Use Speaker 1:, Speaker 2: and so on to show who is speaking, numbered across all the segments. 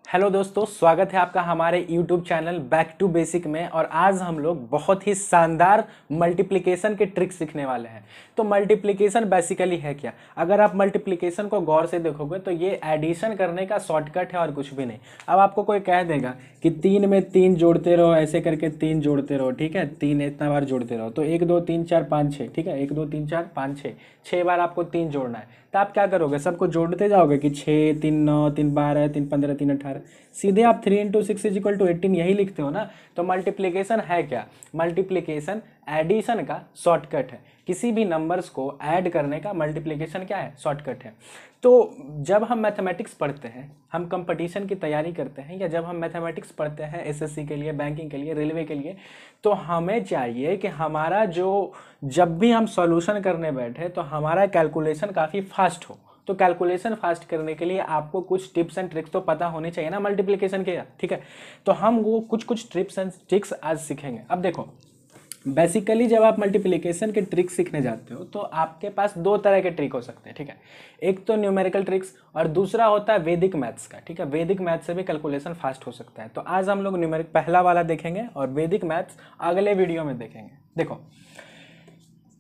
Speaker 1: Hello दोस्तों, स्वागत है आपका हमारे YouTube channel back to basic में। और आज हम लोग बहुत ही शानदार मल्टीप्लिकेशन के ट्रिक सीखने वाले हैं। तो मल्टीप्लिकेशन बेसिकली है क्या? अगर आप मल्टीप्लिकेशन को गौर से देखोगे तो ये एडिशन करने का शॉर्टकट है और कुछ भी नहीं। अब आपको कोई कह देगा कि 3 में 3 जोड़ते रहो, ऐसे करके 3 जोड़ते रहो, ठीक है, 3 इतना बार जोड़ते रहो, तो 1 2 3 4 5 6, ठीक है, 1 2 3 4 5 6, 6 बार आपको 3 जोड़ना है। तो आप क्या करोगे? सबको जोड़ते जाओगे कि 6 3 9 3 12 3 15 3 18, सीधे आप 3 × 6 = 18 यही लिखते हो ना। तो मल्टीप्लिकेशन है क्या? मल्टीप्लिकेशन एडिशन का शॉर्टकट है। किसी भी नंबर्स को ऐड करने का मल्टीप्लिकेशन क्या है? शॉर्टकट है। तो जब हम मैथमेटिक्स पढ़ते हैं, हम कंपटीशन की तैयारी करते हैं, या जब हम मैथमेटिक्स पढ़ते हैं एसएससी के लिए, बैंकिंग के लिए, रेलवे के लिए, तो हमें चाहिए कि हमारा जब भी हम सॉल्यूशन करने बैठे तो हमारा कैलकुलेशन काफ़ी फास्ट हो। तो कैलकुलेशन फास्ट करने के लिए आपको कुछ टिप्स एंड ट्रिक्स तो पता होनी चाहिए ना मल्टीप्लिकेशन के, ठीक है। तो हम वो कुछ टिप्स एंड ट्रिक्स आज सीखेंगे। अब देखो, बेसिकली जब आप मल्टीप्लिकेशन के ट्रिक्स सीखने जाते हो तो आपके पास दो तरह के ट्रिक हो सकते हैं, ठीक है। एक तो न्यूमेरिकल ट्रिक्स और दूसरा होता है वैदिक मैथ्स का, ठीक है। वैदिक मैथ्स से भी कैलकुलेशन फास्ट हो सकता है। तो आज हम लोग न्यूमेरिक पहला वाला देखेंगे और वैदिक मैथ्स अगले वीडियो में देखेंगे। देखो,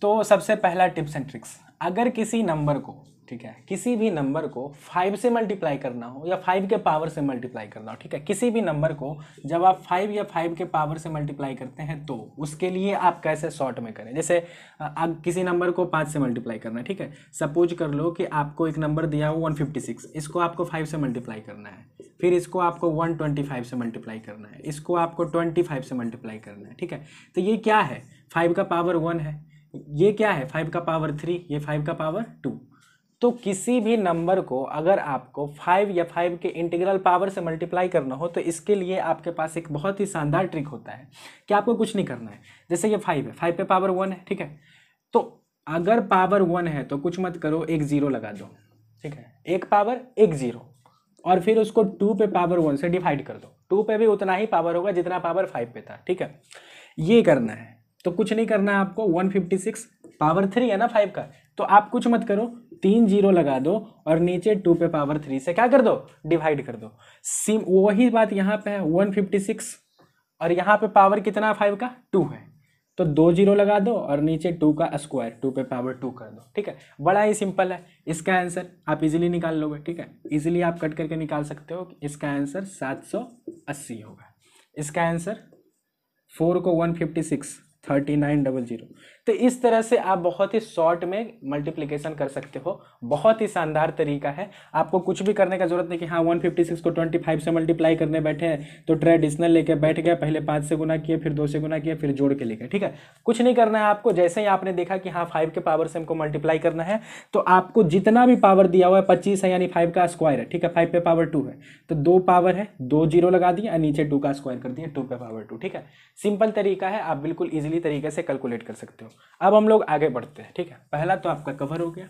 Speaker 1: तो सबसे पहला टिप्स एंड ट्रिक्स, अगर किसी नंबर को, ठीक है, किसी भी नंबर को 5 से मल्टीप्लाई करना हो या 5 के पावर से मल्टीप्लाई करना हो, ठीक है, किसी भी नंबर को जब आप 5 या 5 के पावर से मल्टीप्लाई करते हैं तो उसके लिए आप कैसे शॉर्ट में करें। जैसे अब किसी नंबर को 5 से मल्टीप्लाई करना है, ठीक है। सपोज कर लो कि आपको एक नंबर दिया हो 156, इसको आपको 5 से मल्टीप्लाई करना है, फिर इसको आपको 125 से मल्टीप्लाई करना है, इसको आपको 25 से मल्टीप्लाई करना है, ठीक है। तो ये क्या है? 5 का पावर 1 है। ये क्या है? 5 का पावर 3, ये 5 का पावर 2। तो किसी भी नंबर को अगर आपको 5 या 5 के इंटीग्रल पावर से मल्टीप्लाई करना हो तो इसके लिए आपके पास एक बहुत ही शानदार ट्रिक होता है कि आपको कुछ नहीं करना है। जैसे ये 5 है, 5 पे पावर 1 है, ठीक है। तो अगर पावर 1 है तो कुछ मत करो, एक 0 लगा दो, ठीक है, एक पावर एक 0, और फिर उसको 2 पे पावर 1 से डिवाइड कर दो। 2 पे भी उतना ही पावर होगा जितना पावर 5 पे था, ठीक है। ये करना है। तो कुछ नहीं करना है आपको, 156 पावर 3 है ना 5 का, तो आप कुछ मत करो, 3 0 लगा दो और नीचे 2 पे पावर 3 से क्या कर दो? डिवाइड कर दो। सिम वही बात यहाँ पे है, 156 और यहाँ पे पावर कितना 5 का? 2 है, तो 2 0 लगा दो और नीचे 2 का स्क्वायर, 2 पे पावर 2 कर दो, ठीक है। बड़ा ही सिंपल है। इसका आंसर आप इजीली निकाल लोगे, ठीक है। इजीली आप कट करके निकाल सकते हो। इसका आंसर 780 होगा। इसका आंसर 4 को 156 3900। तो इस तरह से आप बहुत ही शॉर्ट में मल्टीप्लिकेशन कर सकते हो। बहुत ही शानदार तरीका है। आपको कुछ भी करने का जरूरत नहीं कि हाँ 156 को 25 से मल्टीप्लाई करने बैठे हैं तो ट्रेडिशनल लेके बैठ गया, पहले 5 से गुना किया, फिर 2 से गुना किया, फिर जोड़ के लेके, ठीक है। कुछ नहीं करना है आपको। जैसे ही आपने देखा कि हाँ 5 के पावर से हमको मल्टीप्लाई करना है तो आपको जितना भी पावर दिया हुआ है 25 है, यानी 5 का स्क्वायर है, ठीक है। 5 पे पावर 2 है तो 2 पावर है, 2 0 लगा दिया और नीचे 2 का स्क्वायर कर दिया, 2 पे पावर 2, ठीक है। सिंपल तरीका है, आप बिल्कुल इजीली तरीके से कैलकुलेट कर सकते हो। अब हम लोग आगे बढ़ते हैं, ठीक है। पहला तो आपका कवर हो गया।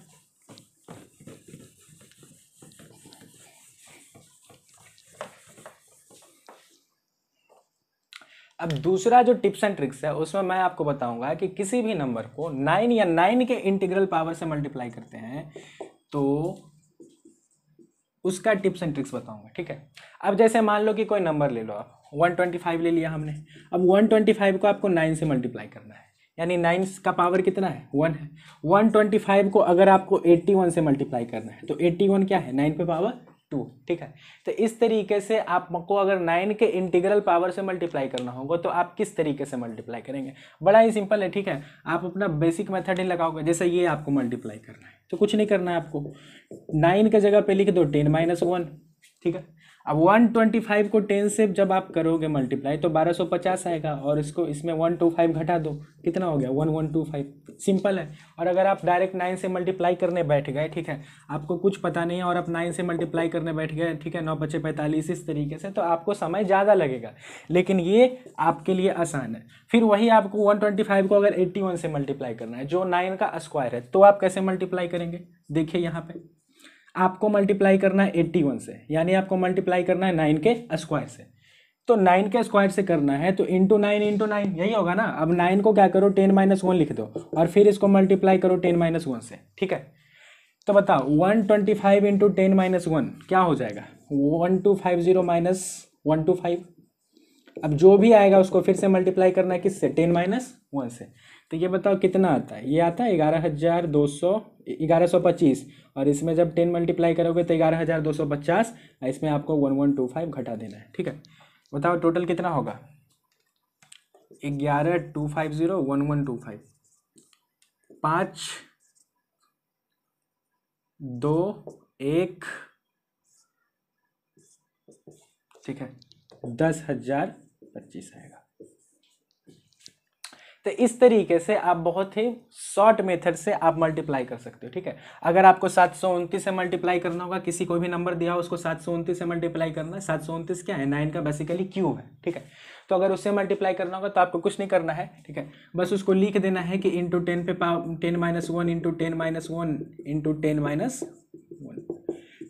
Speaker 1: अब दूसरा जो टिप्स एंड ट्रिक्स है उसमें मैं आपको बताऊंगा कि किसी भी नंबर को 9 या 9 के इंटीग्रल पावर से मल्टीप्लाई करते हैं तो उसका टिप्स एंड ट्रिक्स बताऊंगा, ठीक है। अब जैसे मान लो कि कोई नंबर ले लो, आप 125 ले लिया हमने। अब 125 को आपको 9 से मल्टीप्लाई करना है, यानी 9 का पावर कितना है? 1 है। 125 को अगर आपको 81 से मल्टीप्लाई करना है तो 81 क्या है? 9 पे पावर 2, ठीक है। तो इस तरीके से आपको अगर 9 के इंटीग्रल पावर से मल्टीप्लाई करना होगा तो आप किस तरीके से मल्टीप्लाई करेंगे? बड़ा ही सिंपल है, ठीक है। आप अपना बेसिक मेथड ही लगाओगे। जैसे ये आपको मल्टीप्लाई करना है तो कुछ नहीं करना है आपको, 9 के जगह पे लिख दो 10 - 1, ठीक है। अब 125 को 10 से जब आप करोगे मल्टीप्लाई तो 1250 आएगा, और इसको इसमें 125 घटा दो, कितना हो गया? 1125। सिंपल है। और अगर आप डायरेक्ट 9 से मल्टीप्लाई करने बैठ गए, ठीक है, आपको कुछ पता नहीं है और आप 9 से मल्टीप्लाई करने बैठ गए, ठीक है, 9 × 5 = 45, इस तरीके से, तो आपको समय ज़्यादा लगेगा, लेकिन ये आपके लिए आसान है। फिर वही आपको 125 को अगर 81 से मल्टीप्लाई करना है जो 9 का स्क्वायर है, तो आप कैसे मल्टीप्लाई करेंगे? देखिए यहाँ पे आपको मल्टीप्लाई करना है 81 से, यानी आपको मल्टीप्लाई करना है 9 के स्क्वायर से। तो 9 के स्क्वायर से करना है तो इंटू 9 यही होगा ना। अब 9 को क्या करो? 10 - 1 लिख दो और फिर इसको मल्टीप्लाई करो 10 - 1 से, ठीक है। तो बताओ 125 × 10 - 1 क्या हो जाएगा? 1250 माइनस 125। अब जो भी आएगा उसको फिर से मल्टीप्लाई करना है किससे, 10 माइनस 1 से। तो ये बताओ कितना आता है, ये आता है 11,225, और इसमें जब 10 मल्टीप्लाई करोगे तो 11,250, इसमें आपको 1125 घटा देना है। ठीक है, बताओ टोटल कितना होगा, 11,250 1125, 5 2 1, ठीक है, 10,025 आएगा। तो इस तरीके से आप बहुत ही शॉर्ट मेथड से आप मल्टीप्लाई कर सकते हो। ठीक है, अगर आपको 729 से मल्टीप्लाई करना होगा, किसी कोई भी नंबर दिया हो उसको 729 से मल्टीप्लाई करना है। 729 क्या है, 9 का बेसिकली क्यूब है। ठीक है, तो अगर उससे मल्टीप्लाई करना होगा तो आपको कुछ नहीं करना है। ठीक है, बस उसको लिख देना है कि इंटू 10 पे 10 minus 1 into 10 minus 1 into 10 minus 1।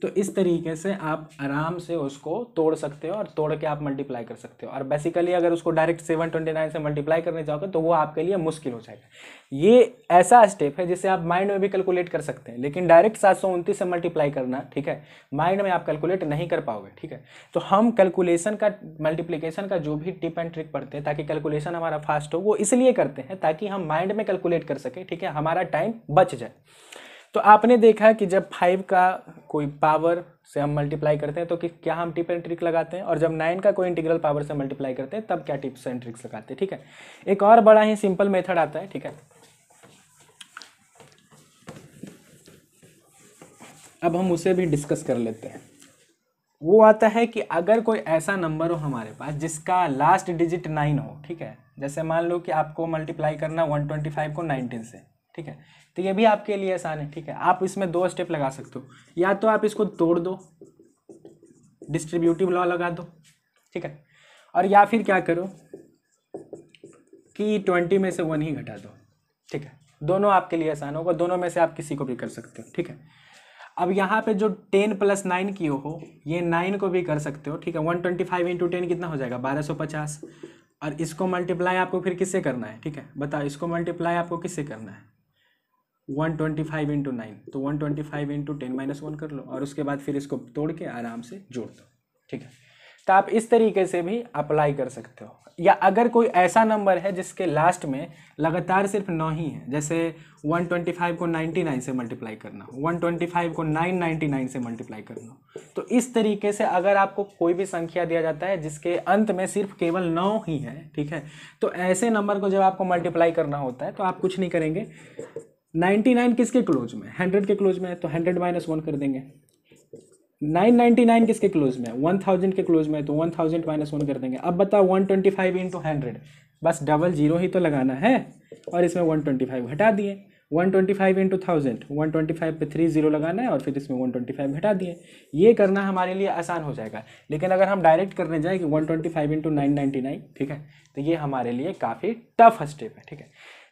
Speaker 1: तो इस तरीके से आप आराम से उसको तोड़ सकते हो और तोड़ के आप मल्टीप्लाई कर सकते हो। और बेसिकली अगर उसको डायरेक्ट 729 से मल्टीप्लाई करने जाओगे तो वो आपके लिए मुश्किल हो जाएगा। ये ऐसा स्टेप है जिसे आप माइंड में भी कैलकुलेट कर सकते हैं, लेकिन डायरेक्ट 729 से मल्टीप्लाई करना, ठीक है, माइंड में आप कैलकुलेट नहीं कर पाओगे। ठीक है, तो हम कैलकुलेशन का, मल्टीप्लिकेशन का जो भी टिप एंड ट्रिक पढ़ते हैं ताकि कैलकुलेशन हमारा फास्ट हो, वो इसलिए करते हैं ताकि हम माइंड में कैलकुलेट कर सकें। ठीक है, हमारा टाइम बच जाए। तो आपने देखा कि जब 5 का कोई पावर से हम मल्टीप्लाई करते हैं तो क्या हम टिप एंड ट्रिक लगाते हैं, और जब 9 का कोई इंटीग्रल पावर से मल्टीप्लाई करते हैं तब क्या टिप्स एंड ट्रिक्स लगाते हैं। ठीक है, एक और बड़ा ही सिंपल मेथड आता है। ठीक है, अब हम उसे भी डिस्कस कर लेते हैं। वो आता है कि अगर कोई ऐसा नंबर हो हमारे पास जिसका लास्ट डिजिट 9 हो। ठीक है, जैसे मान लो कि आपको मल्टीप्लाई करना 125 को 19 से। ठीक है, तो ये भी आपके लिए आसान है। ठीक है, आप इसमें 2 स्टेप लगा सकते हो, या तो आप इसको तोड़ दो, डिस्ट्रीब्यूटिव लॉ लगा दो। ठीक है, और या फिर क्या करो कि 20 में से 1 ही घटा दो। ठीक है, दोनों आपके लिए आसान होगा, दोनों में से आप किसी को भी कर सकते हो। ठीक है, अब यहाँ पे जो 10 + 9 किए हो, ये 9 को भी कर सकते हो। ठीक है, 125 × 10 कितना हो जाएगा, 1250। और इसको मल्टीप्लाई आपको फिर किससे करना है। ठीक है, बताओ इसको मल्टीप्लाई आपको किससे करना है, 125 × 9, तो 125 × 10 - 1 कर लो, और उसके बाद फिर इसको तोड़ के आराम से जोड़ दो। ठीक है, तो आप इस तरीके से भी अप्लाई कर सकते हो। या अगर कोई ऐसा नंबर है जिसके लास्ट में लगातार सिर्फ 9 ही है, जैसे 125 को 99 से मल्टीप्लाई करना, 125 को 999 से मल्टीप्लाई करना, तो इस तरीके से अगर आपको कोई भी संख्या दिया जाता है जिसके अंत में सिर्फ केवल 9 ही है, ठीक है, तो ऐसे नंबर को जब आपको मल्टीप्लाई करना होता है तो आप कुछ नहीं करेंगे। 99 किसके क्लोज में, 100 के क्लोज में है, तो 100 - 1 कर देंगे। 999 किसके क्लोज में है, 1000 के क्लोज में है, तो 1000 - 1 कर देंगे। अब बताओ 125 × 100, बस डबल जीरो ही तो लगाना है, और इसमें 125 घटा दिए। 125 × 1000, 125 पे 3 0 लगाना है और फिर इसमें 125 घटा दिए। ये करना हमारे लिए आसान हो जाएगा। लेकिन अगर हम डायरेक्ट करने जाए कि 125 × 999, ठीक है, तो ये हमारे लिए काफ़ी टफ स्टेप है। ठीक है,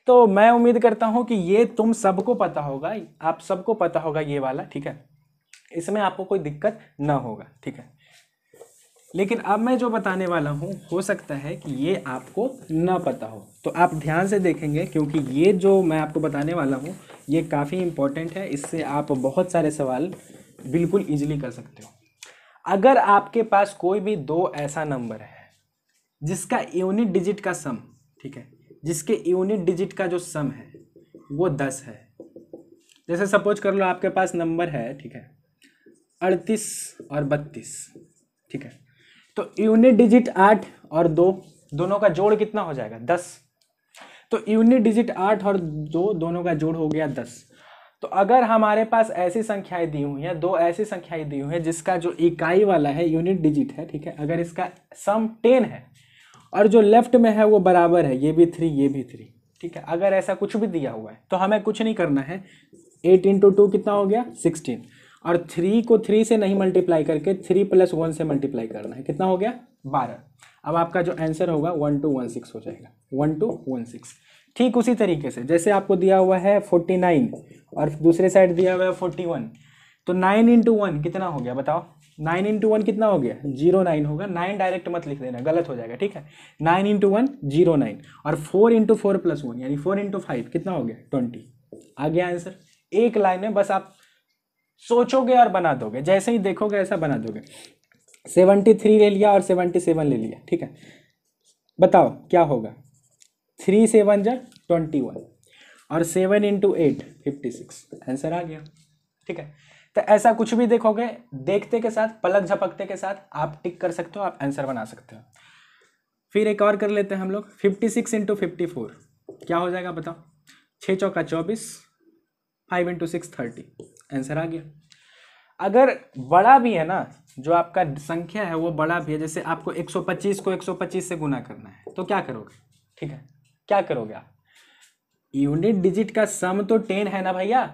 Speaker 1: तो मैं उम्मीद करता हूँ कि ये तुम सबको पता होगा, आप सबको पता होगा ये वाला। ठीक है, इसमें आपको कोई दिक्कत ना होगा। ठीक है, लेकिन अब मैं जो बताने वाला हूँ हो सकता है कि ये आपको ना पता हो, तो आप ध्यान से देखेंगे, क्योंकि ये जो मैं आपको बताने वाला हूँ ये काफ़ी इम्पोर्टेंट है। इससे आप बहुत सारे सवाल बिल्कुल ईजिली कर सकते हो। अगर आपके पास कोई भी 2 ऐसा नंबर है जिसका यूनिट डिजिट का सम, ठीक है, जिसके यूनिट डिजिट का जो सम है वो 10 है। जैसे सपोज कर लो आपके पास नंबर है, ठीक है, 38 और 32, ठीक है, तो यूनिट डिजिट 8 और 2 दोनों का जोड़ कितना हो जाएगा, 10। तो यूनिट डिजिट 8 और 2 दोनों का जोड़ हो गया 10। तो अगर हमारे पास ऐसी संख्याएं दी हुई हैं, 2 ऐसी संख्याएं दी हुई हैं जिसका जो इकाई वाला है यूनिट डिजिट है, ठीक है, अगर इसका सम 10 है और जो लेफ्ट में है वो बराबर है, ये भी 3 ये भी 3, ठीक है, अगर ऐसा कुछ भी दिया हुआ है तो हमें कुछ नहीं करना है। 8 × 2 कितना हो गया, 16, और 3 को 3 से नहीं मल्टीप्लाई करके 3 + 1 से मल्टीप्लाई करना है, कितना हो गया, 12। अब आपका जो आंसर होगा 1216 हो जाएगा, 1216। ठीक उसी तरीके से जैसे आपको दिया हुआ है 49 और दूसरे साइड दिया हुआ है 41, तो 9 × 1 कितना हो गया बताओ, 9 × 1 कितना हो गया, 09 होगा। 9 डायरेक्ट मत लिख देना, गलत हो जाएगा। ठीक है, 9 × 1 09, और 4 × 4 + 1 यानी 4 × 5 कितना हो गया, 20। आ गया आंसर। एक लाइन में बस आप सोचोगे और बना दोगे, जैसे ही देखोगे ऐसा बना दोगे। 73 ले लिया और 77 ले लिया, ठीक है, बताओ क्या होगा। 3 7 जा 21 और 7 इंटू 8 56, आंसर आ गया, ठीक है। तो ऐसा कुछ भी देखोगे, देखते के साथ, पलक झपकते के साथ आप टिक कर सकते हो, आप आंसर बना सकते हो। फिर एक और कर लेते हैं हम लोग, 56 इंटू 54 क्या हो जाएगा बताओ। 6 चौका 24, 5 इंटू 6 30, आंसर आ गया। अगर बड़ा भी है ना, जो आपका संख्या है वो बड़ा भी है, जैसे आपको 125 को 125 से गुना करना है, तो क्या करोगे, ठीक है, क्या करोगे आप। यूनिट डिजिट का सम तो 10 है ना भैया,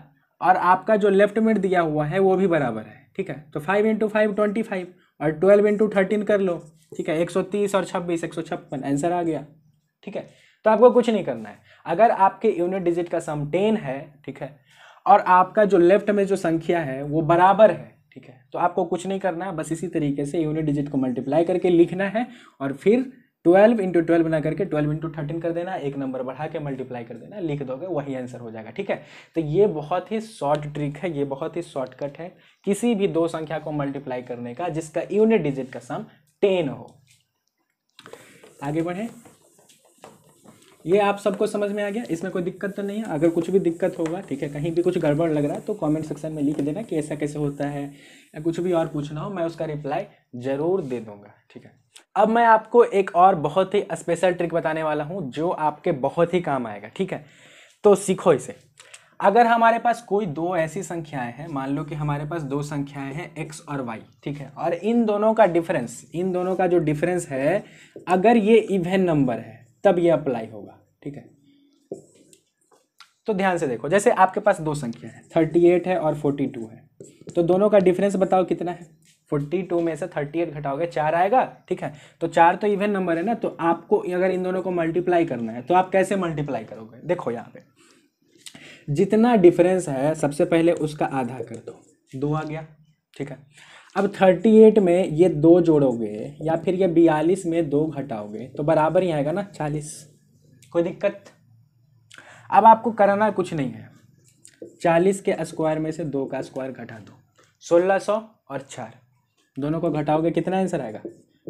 Speaker 1: और आपका जो लेफ्ट में दिया हुआ है वो भी बराबर है, ठीक है। तो 5 इंटू 5 25 और 12 इंटू 13 कर लो, ठीक है, 130 और 26 156, आंसर आ गया, ठीक है। तो आपको कुछ नहीं करना है, अगर आपके यूनिट डिजिट का सम 10 है, ठीक है, और आपका जो लेफ्ट में जो संख्या है वो बराबर है, ठीक है, तो आपको कुछ नहीं करना है, बस इसी तरीके से यूनिट डिजिट को मल्टीप्लाई करके लिखना है और फिर 12 इंटू 12 बना करके 12 इंटू 13 कर देना, एक नंबर बढ़ा के मल्टीप्लाई कर देना, लिख दोगे, वही आंसर हो जाएगा, ठीक है। तो ये बहुत ही शॉर्ट ट्रिक है, ये बहुत ही शॉर्टकट है किसी भी दो संख्या को मल्टीप्लाई करने का जिसका यूनिट डिजिट का सम 10 हो। आगे बढ़े, ये आप सबको समझ में आ गया, इसमें कोई दिक्कत तो नहीं है। अगर कुछ भी दिक्कत होगा, ठीक है, कहीं भी कुछ गड़बड़ लग रहा है तो कमेंट सेक्शन में लिख देना कि ऐसा कैसे होता है, या कुछ भी और पूछना हो मैं उसका रिप्लाई जरूर दे दूंगा, ठीक है। अब मैं आपको एक और बहुत ही स्पेशल ट्रिक बताने वाला हूं जो आपके बहुत ही काम आएगा, ठीक है, तो सीखो इसे। अगर हमारे पास कोई दो ऐसी संख्याएं हैं, मान लो कि हमारे पास दो संख्याएं हैं x और y, ठीक है, और इन दोनों का डिफरेंस, इन दोनों का जो डिफरेंस है, अगर ये इवन नंबर है तब ये अप्लाई होगा, ठीक है। तो ध्यान से देखो, जैसे आपके पास दो संख्या है, 38 है और 42 है, तो दोनों का डिफरेंस बताओ कितना है। 42 में से 38 घटाओगे 4 आएगा, ठीक है, तो 4 तो इवन नंबर है ना, तो आपको अगर इन दोनों को मल्टीप्लाई करना है तो आप कैसे मल्टीप्लाई करोगे, देखो यहाँ पे जितना डिफरेंस है सबसे पहले उसका आधा कर दो, 2 आ गया, ठीक है। अब 38 में ये 2 जोड़ोगे या फिर ये 42 में 2 घटाओगे तो बराबर ही आएगा ना 40, कोई दिक्कत। अब आपको करना कुछ नहीं है, 40 के स्क्वायर में से 2 का स्क्वायर घटा दो, 1600 और 4 दोनों को घटाओगे कितना आंसर आएगा,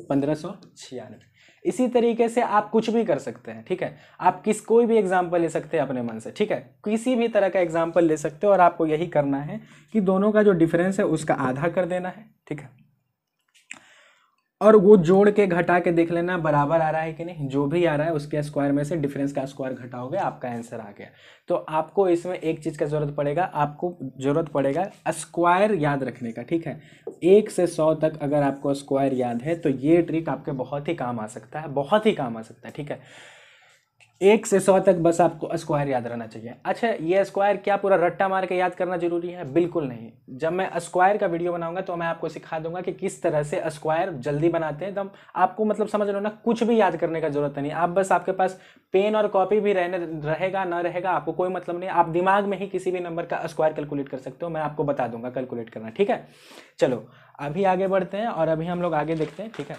Speaker 1: 1596। इसी तरीके से आप कुछ भी कर सकते हैं, ठीक है, आप कोई भी एग्जाम्पल ले सकते हैं अपने मन से, ठीक है, किसी भी तरह का एग्जाम्पल ले सकते हो और आपको यही करना है कि दोनों का जो डिफरेंस है उसका आधा कर देना है, ठीक है, और वो जोड़ के घटा के देख लेना बराबर आ रहा है कि नहीं, जो भी आ रहा है उसके स्क्वायर में से डिफरेंस का स्क्वायर घटाओगे, आपका आंसर आ गया। तो आपको इसमें एक चीज़ का जरूरत पड़ेगा, आपको जरूरत पड़ेगा स्क्वायर याद रखने का, ठीक है। 1 से 100 तक अगर आपको स्क्वायर याद है तो ये ट्रिक आपके बहुत ही काम आ सकता है, बहुत ही काम आ सकता है, ठीक है। 1 से 100 तक बस आपको स्क्वायर याद रहना चाहिए। अच्छा, ये स्क्वायर क्या पूरा रट्टा मार के याद करना जरूरी है, बिल्कुल नहीं। जब मैं स्क्वायर का वीडियो बनाऊंगा तो मैं आपको सिखा दूंगा कि किस तरह से स्क्वायर जल्दी बनाते हैं, तब आपको मतलब समझ लो ना, कुछ भी याद करने का जरूरत नहीं। आप बस, आपके पास पेन और कॉपी भी रहेगा ना रहेगा आपको कोई मतलब नहीं, आप दिमाग में ही किसी भी नंबर का स्क्वायर कैलकुलेट कर सकते हो, मैं आपको बता दूंगा कैलकुलेट करना, ठीक है। चलो अभी आगे बढ़ते हैं और अभी हम लोग आगे देखते हैं, ठीक है।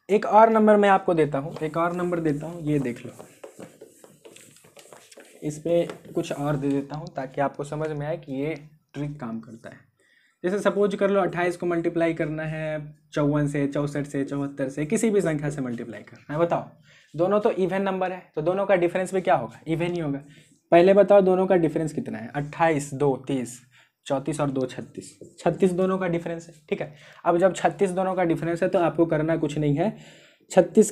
Speaker 1: एक और नंबर मैं आपको देता हूँ, एक और नंबर देता हूँ, ये देख लो, इस पे कुछ और दे देता हूँ ताकि आपको समझ में आए कि ये ट्रिक काम करता है। जैसे सपोज कर लो 28 को मल्टीप्लाई करना है 54 से, 64 से, 74 से, किसी भी संख्या से मल्टीप्लाई करना है, बताओ। दोनों तो इवन नंबर है तो दोनों का डिफरेंस भी क्या होगा, इवन ही होगा। पहले बताओ दोनों का डिफरेंस कितना है, 28 2 30, 34 और 2 36, 36 दोनों का डिफरेंस है, ठीक है। अब जब 36 दोनों का डिफरेंस है तो आपको करना कुछ नहीं है, 36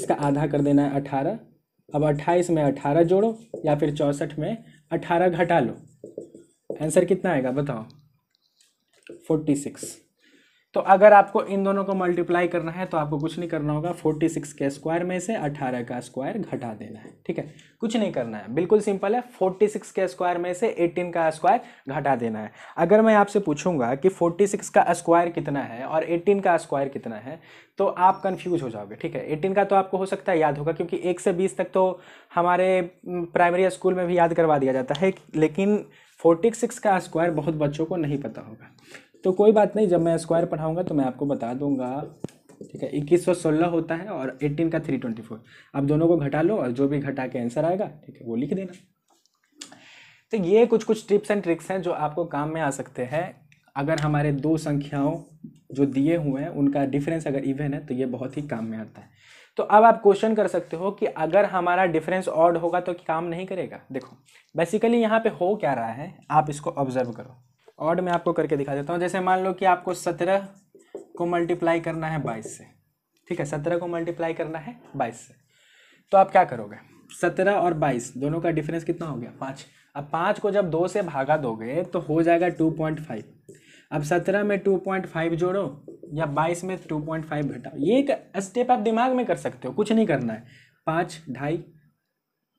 Speaker 1: का आधा कर देना है 18। अब 28 में 18 जोड़ो या फिर 64 में 18 घटा लो, आंसर कितना आएगा बताओ, 46। तो अगर आपको इन दोनों को मल्टीप्लाई करना है तो आपको कुछ नहीं करना होगा, 46 के स्क्वायर में से 18 का स्क्वायर घटा देना है, ठीक है, कुछ नहीं करना है, बिल्कुल सिंपल है। 46 के स्क्वायर में से 18 का स्क्वायर घटा देना है। अगर मैं आपसे पूछूंगा कि 46 का स्क्वायर कितना है और 18 का स्क्वायर कितना है तो आप कंफ्यूज हो जाओगे, ठीक है। 18 का तो आपको हो सकता है याद होगा क्योंकि 1 से 20 तक तो हमारे प्राइमरी स्कूल में भी याद करवा दिया जाता है, लेकिन 46 का स्क्वायर बहुत बच्चों को नहीं पता होगा। तो कोई बात नहीं, जब मैं स्क्वायर पढ़ाऊंगा तो मैं आपको बता दूंगा, ठीक है। 2116 होता है और 18 का 324। अब दोनों को घटा लो और जो भी घटा के आंसर आएगा, ठीक है, वो लिख देना। तो ये कुछ टिप्स एंड ट्रिक्स हैं जो आपको काम में आ सकते हैं अगर हमारे दो संख्याओं जो दिए हुए हैं उनका डिफरेंस अगर इवन है तो ये बहुत ही काम में आता है। तो अब आप क्वेश्चन कर सकते हो कि अगर हमारा डिफरेंस ऑड होगा तो काम नहीं करेगा। देखो बेसिकली यहाँ पे हो क्या रहा है, आप इसको ऑब्जर्व करो। ऑड में आपको करके दिखा देता हूँ। जैसे मान लो कि आपको 17 को मल्टीप्लाई करना है 22 से, ठीक है, 17 को मल्टीप्लाई करना है 22 से, तो आप क्या करोगे, 17 और 22 दोनों का डिफरेंस कितना हो गया, 5। अब 5 को जब 2 से भागा दोगे तो हो जाएगा 2.5। अब 17 में 2.5 जोड़ो या 22 में 2.5 घटाओ। ये एक स्टेप आप दिमाग में कर सकते हो, कुछ नहीं करना है। 5, 2.5,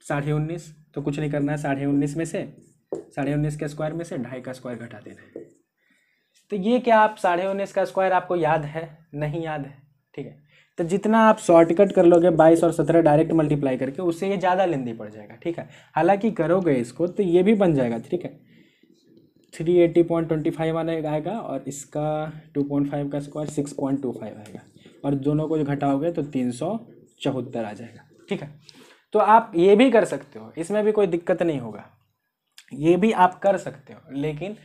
Speaker 1: 19.5, तो कुछ नहीं करना है, 19.5 में से 19.5 के स्क्वायर में से 2.5 का स्क्वायर घटा देना है। तो ये क्या आप 19.5 का स्क्वायर आपको याद है, नहीं याद है, ठीक है। तो जितना आप शॉर्टकट कर लोगे 22 और 17 डायरेक्ट मल्टीप्लाई करके, उससे ये ज़्यादा लेंदी पड़ जाएगा, ठीक है। हालांकि करोगे इसको तो ये भी बन जाएगा, ठीक है, 380.25 आएगा और इसका 2.5 का स्क्वायर 6.25 आएगा, और दोनों को घटाओगे तो 374 आ जाएगा, ठीक है। तो आप ये भी कर सकते हो, इसमें भी कोई दिक्कत नहीं होगा, ये भी आप कर सकते हो, लेकिन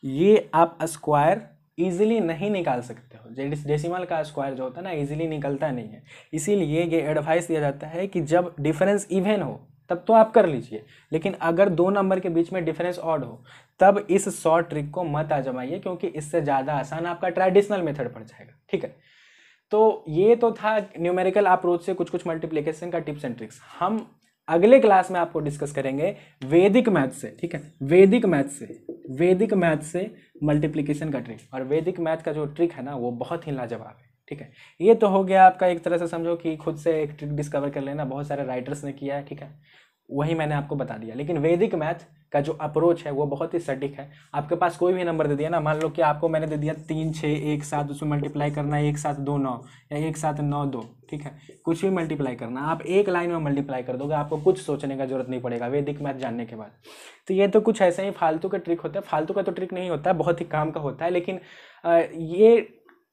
Speaker 1: ये आप स्क्वायर इजीली नहीं निकाल सकते हो। डेसिमल का स्क्वायर जो होता है ना, इजीली निकलता नहीं है। इसीलिए ये एडवाइस दिया जाता है कि जब डिफरेंस इवन हो तब तो आप कर लीजिए, लेकिन अगर दो नंबर के बीच में डिफरेंस ऑड हो तब इस शॉर्ट ट्रिक को मत आजमाइए, क्योंकि इससे ज़्यादा आसान आपका ट्रेडिशनल मेथड पड़ जाएगा, ठीक है। तो ये तो था न्यूमेरिकल अप्रोच से कुछ कुछ मल्टीप्लिकेशन का टिप्स एंड ट्रिक्स। हम अगले क्लास में आपको डिस्कस करेंगे वैदिक मैथ से, ठीक है, वैदिक मैथ से मल्टीप्लिकेशन का ट्रिक। और वैदिक मैथ का जो ट्रिक है ना वो बहुत ही लाजवाब है, ठीक है। ये तो हो गया आपका, एक तरह से समझो कि खुद से एक ट्रिक डिस्कवर कर लेना, बहुत सारे राइटर्स ने किया है, ठीक है, वही मैंने आपको बता दिया। लेकिन वैदिक मैथ का जो अप्रोच है वो बहुत ही सटीक है। आपके पास कोई भी नंबर दे दिया ना, मान लो कि आपको मैंने दे दिया 3, 6, 1, 7, उसमें मल्टीप्लाई करना है 1, 7, 2, 9 या 1, 7, 9, 2, ठीक है, कुछ भी मल्टीप्लाई करना, आप एक लाइन में मल्टीप्लाई कर दोगे, आपको कुछ सोचने का जरूरत नहीं पड़ेगा वैदिक मैथ जानने के बाद। तो ये तो कुछ ऐसे ही फालतू के ट्रिक होते हैं, फालतू का तो ट्रिक नहीं होता है, बहुत ही काम का होता है, लेकिन ये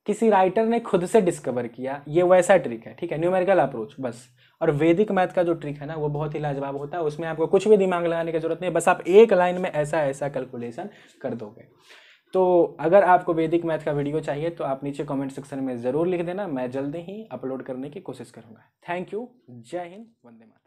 Speaker 1: किसी राइटर ने खुद से डिस्कवर किया, ये वैसा ट्रिक है, ठीक है, न्यूमेरिकल अप्रोच बस। और वैदिक मैथ का जो ट्रिक है ना वो बहुत ही लाजवाब होता है, उसमें आपको कुछ भी दिमाग लगाने की जरूरत नहीं है, बस आप एक लाइन में ऐसा ऐसा कैलकुलेशन कर दोगे। तो अगर आपको वैदिक मैथ का वीडियो चाहिए तो आप नीचे कमेंट सेक्शन में ज़रूर लिख देना, मैं जल्दी ही अपलोड करने की कोशिश करूँगा। थैंक यू, जय हिंद, वंदे मातरम।